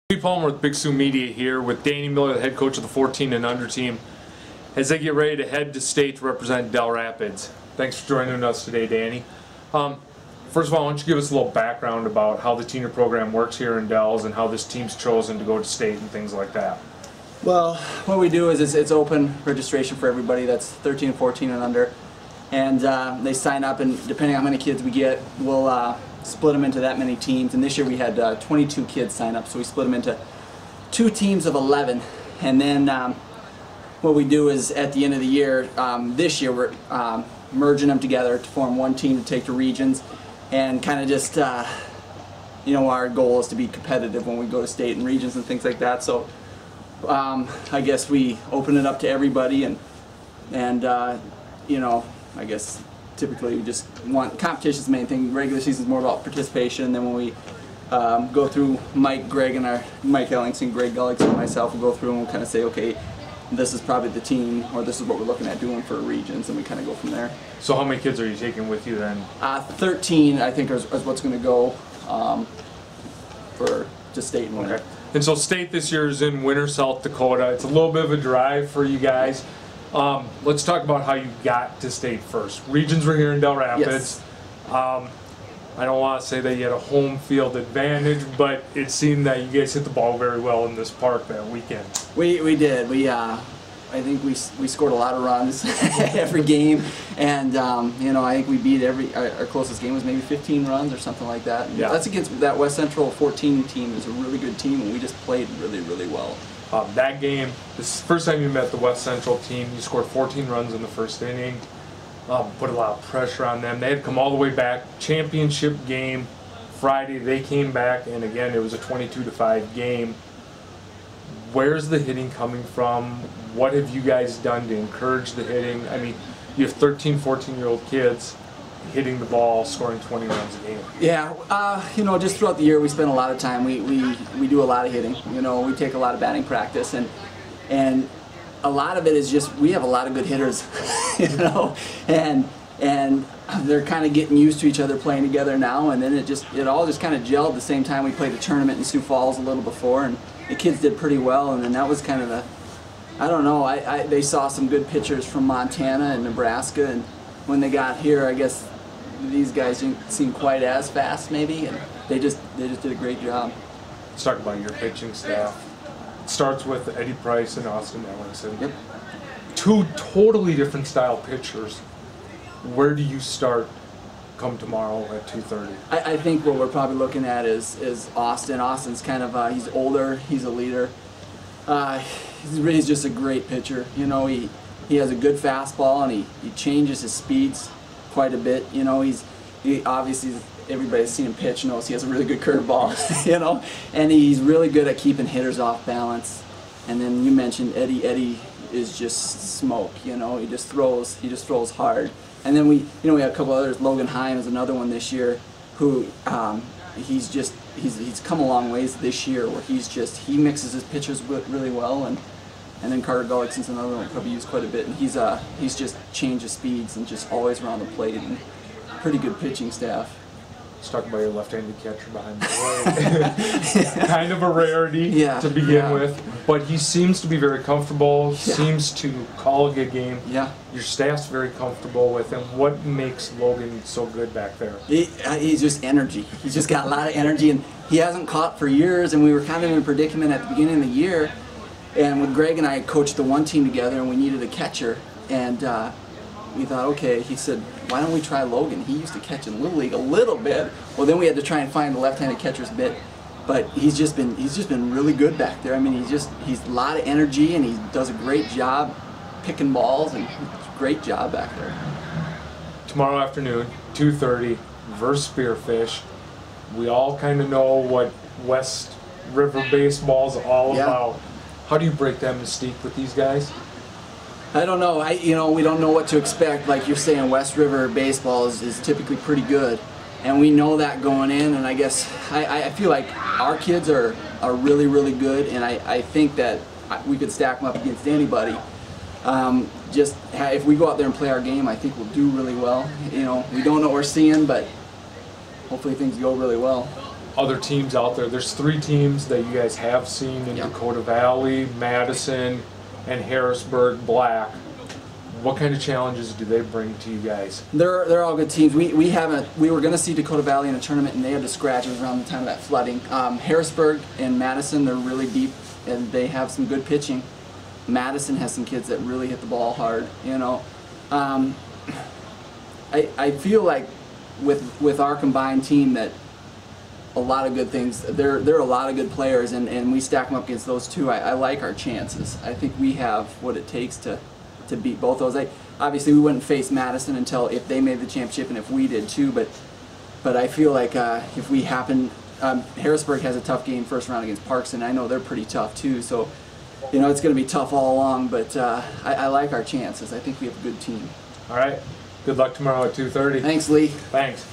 Pete Palmer with Big Sioux Media here with Danny Miller, the head coach of the 14 and under team, as they get ready to head to state to represent Dell Rapids. Thanks for joining us today, Danny. First of all, why don't you give us a little background about how the tenure program works here in Dells and how this team's chosen to go to state and things like that. Well, what we do is it's open registration for everybody that's 13, 14 and under, and they sign up, and depending on how many kids we get, we'll split them into that many teams. And this year we had 22 kids sign up, so we split them into 2 teams of 11. And then what we do is at the end of the year, this year we're merging them together to form one team to take to regions, and kind of just you know, our goal is to be competitive when we go to state and regions and things like that. So I guess we open it up to everybody, and you know, I guess typically we just want competition's the main thing. Regular season's more about participation, and then when we go through Mike Ellingson, Greg Gullickson, and myself, we'll go through and we'll kind of say, okay, this is probably the team, or this is what we're looking at doing for regions, and we kind of go from there. So how many kids are you taking with you then? 13, I think, is what's going to go to state and winter. Okay. And so state this year is in Winter, South Dakota. It's a little bit of a drive for you guys. Let's talk about how you got to state first. Regions were here in Dell Rapids. Yes. I don't want to say that you had a home field advantage, but it seemed that you guys hit the ball very well in this park that weekend. We did. I think we scored a lot of runs every game, and you know, I think we beat our closest game was maybe 15 runs or something like that. And yeah. That's against that West Central 14 team. Is a really good team, and we just played really, really well. That game, this is the first time you met the West Central team. You scored 14 runs in the first inning. Put a lot of pressure on them. They had come all the way back. Championship game Friday, they came back, and again it was a 22-5 game. Where's the hitting coming from? What have you guys done to encourage the hitting? I mean, you have 13, 14-year-old kids hitting the ball, scoring 20 runs a game. Yeah, you know, just throughout the year we spend a lot of time. We do a lot of hitting. You know, we take a lot of batting practice, and a lot of it is just we have a lot of good hitters, you know, and they're kind of getting used to each other playing together now, and then it all just kind of gelled the same time we played a tournament in Sioux Falls a little before, and the kids did pretty well, and then that was kind of I don't know, they saw some good pitchers from Montana and Nebraska, and when they got here, I guess these guys didn't seem quite as fast maybe, and they just did a great job. Let's talk about your pitching staff. It starts with Eddie Price and Austin Ellingson. Yep. 2 totally different style pitchers. Where do you start come tomorrow at 2:30? I think what we're probably looking at is Austin. Austin's kind of he's older, he's a leader. He's just a great pitcher. You know, he has a good fastball, and he changes his speeds quite a bit. You know, he obviously, everybody's seen him pitch knows he has a really good curveball. You know, and he's really good at keeping hitters off balance. And then you mentioned Eddie. Eddie is just smoke. You know, he just throws hard. And then we have a couple others. Logan Heim is another one this year, who he's come a long ways this year, where he mixes his pitches really well, and then Carter Gullickson's another one probably used quite a bit, and he's just changed his speeds and just always around the plate, and pretty good pitching staff. Let's talk about your left-handed catcher behind the plate. Kind of a rarity to begin with, but he seems to be very comfortable, seems to call a good game. Yeah. Your staff's very comfortable with him. What makes Logan so good back there? He's just energy. He's just got a lot of energy, and he hasn't caught for years, and we were kind of in a predicament at the beginning of the year, and when Greg and I coached the one team together, and we needed a catcher, and we thought, okay, he said, why don't we try Logan? He used to catch in Little League a little bit. Well, then we had to try and find the left-handed catcher's bit, but he's just been really good back there. I mean, he's a lot of energy, and he does a great job picking balls, and great job back there. Tomorrow afternoon, 2:30, versus Spearfish. We all kind of know what West River baseball is all about. How do you break that mystique with these guys? I don't know. You know, we don't know what to expect. Like you're saying, West River baseball is typically pretty good, and we know that going in. And I guess I feel like our kids are really, really good, and I think that we could stack them up against anybody. If we go out there and play our game, I think we'll do really well. You know, we don't know what we're seeing, but hopefully things go really well. other teams out there. There's 3 teams that you guys have seen in Yep. Dakota Valley, Madison, and Harrisburg Black. What kind of challenges do they bring to you guys? They're all good teams. We were going to see Dakota Valley in a tournament, and they had to scratch. It was around the time of that flooding. Harrisburg and Madison, they're really deep, and they have some good pitching. Madison has some kids that really hit the ball hard. You know, I feel like with our combined team that a lot of good things. There are a lot of good players, and we stack them up against those 2. I like our chances. I think we have what it takes to beat both those. Obviously, we wouldn't face Madison until if they made the championship and if we did too. But I feel like if we happen, Harrisburg has a tough game first round against Parkson. I know they're pretty tough too. So, you know, it's going to be tough all along. But I like our chances. I think we have a good team. All right. Good luck tomorrow at 2:30. Thanks, Lee. Thanks.